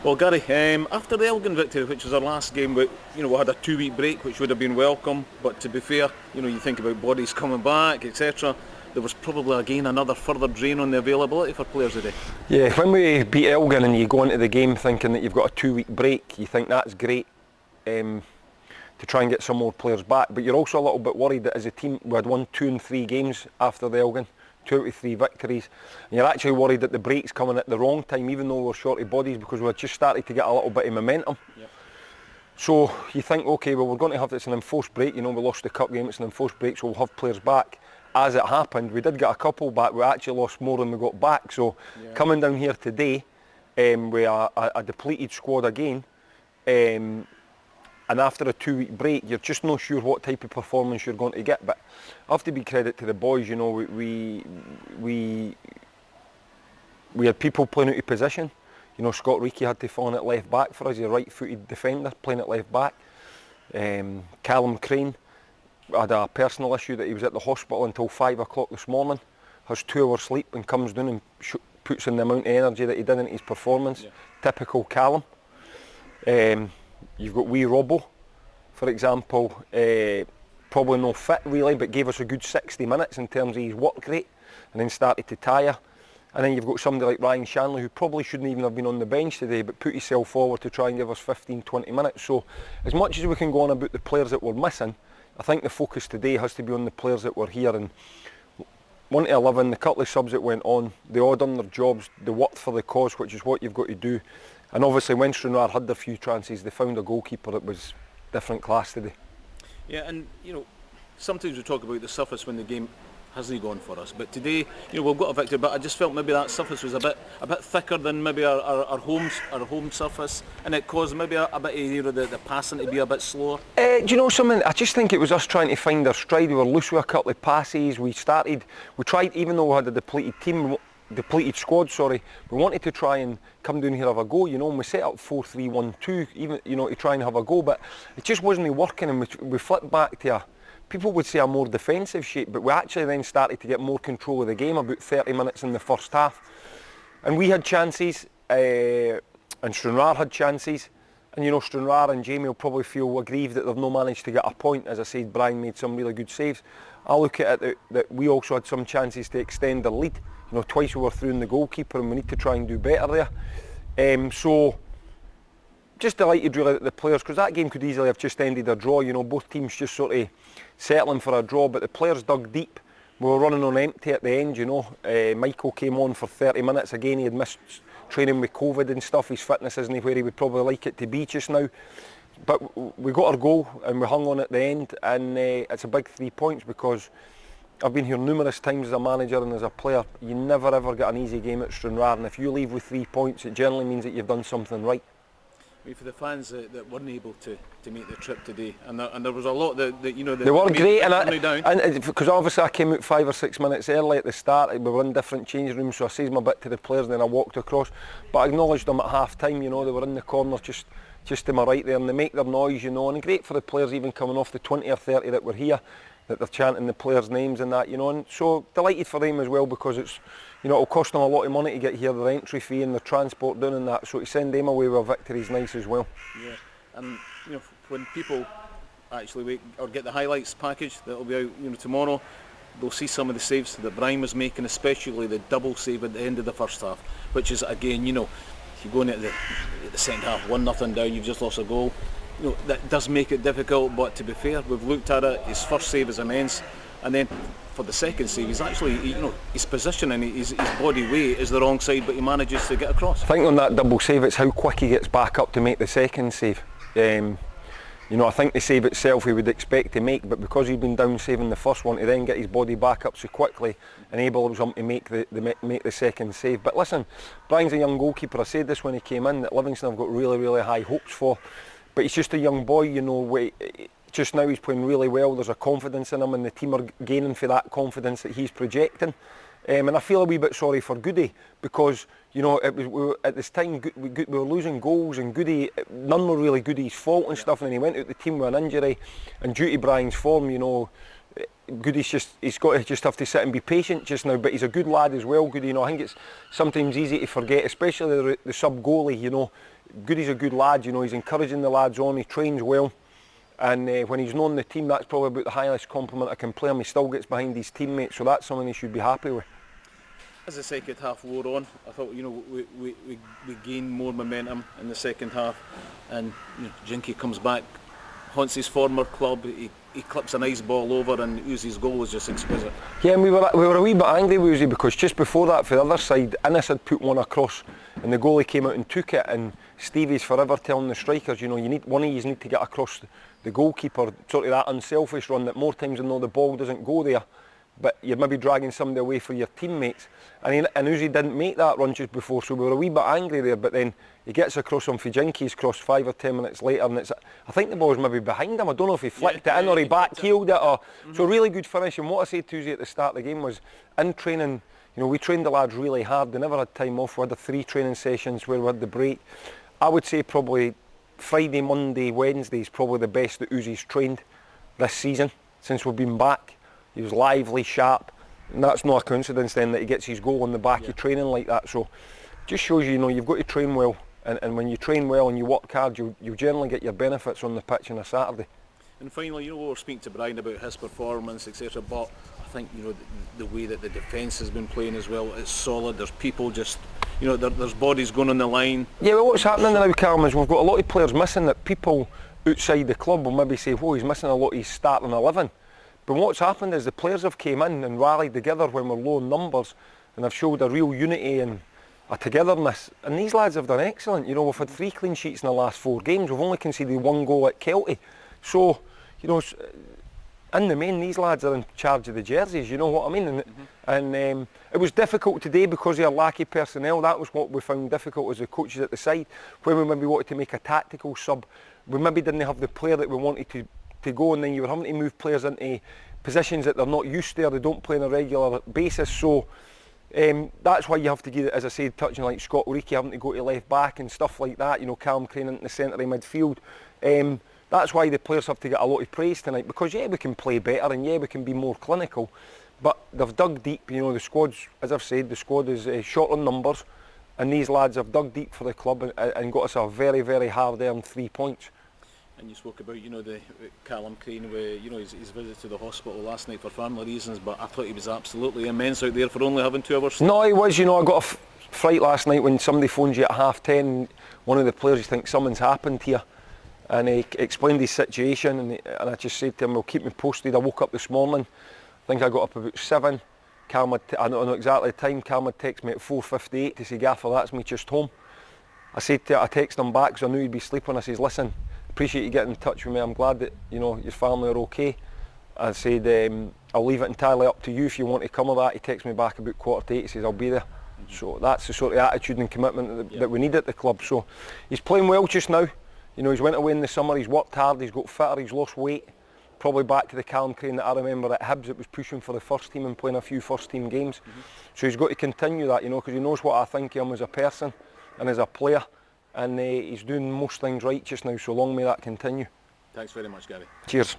Well, Gary, after the Elgin victory, which was our last game, we had a 2 week break, which would have been welcome. But to be fair, you think about bodies coming back, etc. There was probably again another further drain on the availability for players today. Yeah, when we beat Elgin and you go into the game thinking that you've got a 2 week break, you think that's great to try and get some more players back. But you're also a little bit worried that as a team we had won 2 and 3 games after the Elgin. 2 out of 3 victories, and you're actually worried that the break's coming at the wrong time, even though we're short of bodies, because we had just started to get a little bit of momentum. Yep. So you think, okay, well, we're going to have this an enforced break. We lost the cup game, it's an enforced break, so we'll have players back. As it happened, we did get a couple back. We actually lost more than we got back. So coming down here today with a depleted squad again, and after a 2 week break, you're just not sure what type of performance you're going to get. But I have to be credit to the boys. We had people playing out of position. Scott Reekie had to fall in at left back for us. He's a right-footed defender playing at left back. Callum Crane had a personal issue that he was at the hospital until 5 o'clock this morning. Has 2 hours sleep and comes down and puts in the amount of energy that he did into his performance. Yeah. Typical Callum. You've got wee Robbo, for example, probably no fit really, but gave us a good 60 minutes in terms of his work rate, and then started to tire. And then you've got somebody like Ryan Shanley, who probably shouldn't even have been on the bench today, but put himself forward to try and give us 15-20 minutes. So as much as we can go on about the players that we're missing, I think the focus today has to be on the players that were here. And 1 to 11, the couple of subs that went on, they all done their jobs, they worked for the cause, which is what you've got to do. And obviously when Stranraer had their few chances, they found a goalkeeper that was different class today. Yeah, and sometimes we talk about the surface when the game hasn't gone for us, but today we've got a victory, but I just felt maybe that surface was a bit thicker than maybe our home surface, and it caused maybe a bit of the passing to be a bit slower. Do you know something? I just think it was us trying to find our stride. We were loose with a couple of passes. We tried, even though we had a depleted squad, we wanted to try and come down here and have a go, and we set up 4-3-1-2, even, to try and have a go, but it just wasn't working, and we flipped back to people would say a more defensive shape, but we actually then started to get more control of the game about 30 minutes in the first half. And we had chances, and Stranraer had chances, and Stranraer and Jamie will probably feel aggrieved that they've not managed to get a point. As I said, Brian made some really good saves. I look at it that we also had some chances to extend the lead. Twice we were through in the goalkeeper, and we need to try and do better there. So just delighted really that the players, because that game could easily have just ended a draw. Both teams just sort of settling for a draw, but the players dug deep. We were running on empty at the end. Michael came on for 30 minutes again. He had missed training with COVID and stuff. His fitness isn't where he would probably like it to be just now. But we got our goal and we hung on at the end, and it's a big 3 points, because I've been here numerous times as a manager and as a player. You never ever get an easy game at Stranraer, and if you leave with 3 points, it generally means that you've done something right. For the fans that weren't able to make the trip today, and there was a lot that they were great, and because obviously I came out 5 or 6 minutes early at the start. We were in different change rooms, so I says my bit to the players, and then I walked across. But I acknowledged them at half time. They were in the corner just to my right there, and they make their noise, and great for the players even coming off the 20 or 30 that were here, that they're chanting the players' names and that, and so delighted for them as well, because it's, it'll cost them a lot of money to get here, their entry fee and their transport down and that, so to send them away with a victory is nice as well. Yeah, and when people actually get the highlights package that'll be out tomorrow, they'll see some of the saves that Brian was making, especially the double save at the end of the first half, which is again, if you go into the second half 1-0 down, you've just lost a goal. That does make it difficult, but to be fair, we've looked at it. His first save is immense, and then for the second save, he's actually, his position and his body weight is the wrong side, but he manages to get across. I think on that double save, it's how quick he gets back up to make the second save. I think the save itself he would expect to make, but because he'd been down saving the first one, to then get his body back up so quickly enables him to make the second save. But listen, Brian's a young goalkeeper. I said this when he came in, that Livingston have got really, really high hopes for. But he's just a young boy, just now he's playing really well. There's a confidence in him, and the team are gaining for that confidence that he's projecting. And I feel a wee bit sorry for Goody, because at this time we were losing goals, and Goody, none were really Goody's fault and stuff. And then he went out the team with an injury, and due to Brian's form, he's got to just have to sit and be patient just now. But he's a good lad as well. Goody, you know, I think it's sometimes easy to forget, especially the sub goalie. You know, Goody's a good lad. You know, he's encouraging the lads on. He trains well, and when he's known the team, that's probably about the highest compliment I can play him. He still gets behind his teammates, so that's something he should be happy with. As the second half wore on, I thought, you know, we gained more momentum in the second half, and you know, Jinky comes back, haunts his former club. He clips a nice ball over, and Uzi's goal was just exquisite. Yeah, and we were a wee bit angry with Uzi because just before that, for the other side, Innes had put one across, and the goalie came out and took it. And Stevie's forever telling the strikers, you know, one of you need to get across the goalkeeper, sort of that unselfish run that more times than not the ball doesn't go there, but you're maybe dragging somebody away for your teammates. And Uzi didn't make that run just before, so we were a wee bit angry there. But then he gets across on Fijinki's cross 5 or 10 minutes later, and I think the ball was maybe behind him. I don't know if he flicked it in or he back-heeled it. Or, So really good finish. And what I said to Uzi at the start of the game was, in training, you know, we trained the lads really hard. They never had time off. We had the 3 training sessions where we had the break. I would say probably Friday, Monday, Wednesday is probably the best that Uzi's trained this season since we've been back. He was lively, sharp, and that's not a coincidence then that he gets his goal on the back of training like that. So just shows you, you know, you've got to train well, and when you train well and you work hard, you'll generally get your benefits on the pitch on a Saturday. And finally, you know, we were speaking to Brian about his performance, etc. But I think, you know, the way that the defence has been playing as well, it's solid. There's people just, you know, there's bodies going on the line. Yeah, well, what's happening now, Callum, is we've got a lot of players missing that people outside the club will maybe say, whoa, he's missing a lot of his starting 11. But what's happened is the players have came in and rallied together when we're low in numbers, and have showed a real unity and a togetherness. And these lads have done excellent. You know, we've had 3 clean sheets in the last 4 games. We've only conceded 1 goal at Kelty. So, you know, in the main, these lads are in charge of the jerseys. You know what I mean? And it was difficult today because of our lack of personnel. That was what we found difficult as the coaches at the side. When we maybe wanted to make a tactical sub, we maybe didn't have the player that we wanted to go, and then you were having to move players into positions that they're not used to or they don't play on a regular basis. So that's why you have to give it, as I said, touching like Scott O'Reilly having to go to left back and stuff like that, you know, Callum Crane into the centre of midfield. That's why the players have to get a lot of praise tonight, because yeah, we can play better and yeah, we can be more clinical, but they've dug deep. You know, the squad's, as I've said, the squad is short on numbers, and these lads have dug deep for the club and got us a very, very hard-earned 3 points. And you spoke about, you know, the Callum Crane, where, you know, his visit to the hospital last night for family reasons, but I thought he was absolutely immense out there for only having 2 hours. No, he was. You know, I got a fright last night when somebody phones you at 10:30. One of the players, you think something's happened here, and he explained his situation, and I just said to him, well, keep me posted. I woke up this morning, I think I got up about 7. I don't know exactly the time. Callum had texted me at 4:58 to say, Gaffer, that's me just home. I texted him back because I knew he'd be sleeping. I says, listen, appreciate you getting in touch with me. I'm glad that, you know, your family are okay. I said, I'll leave it entirely up to you if you want to come with that. He texted me back about 7:45. He says, I'll be there. So that's the sort of attitude and commitment that we need at the club. So he's playing well just now. You know, he's went away in the summer, he's worked hard, he's got fitter, he's lost weight. Probably back to the Callum Crane that I remember at Hibs, that was pushing for the first team and playing a few first team games. So he's got to continue that, you know, because he knows what I think of him as a person and as a player. And he's doing most things right just now, so long may that continue. Thanks very much, Gary. Cheers.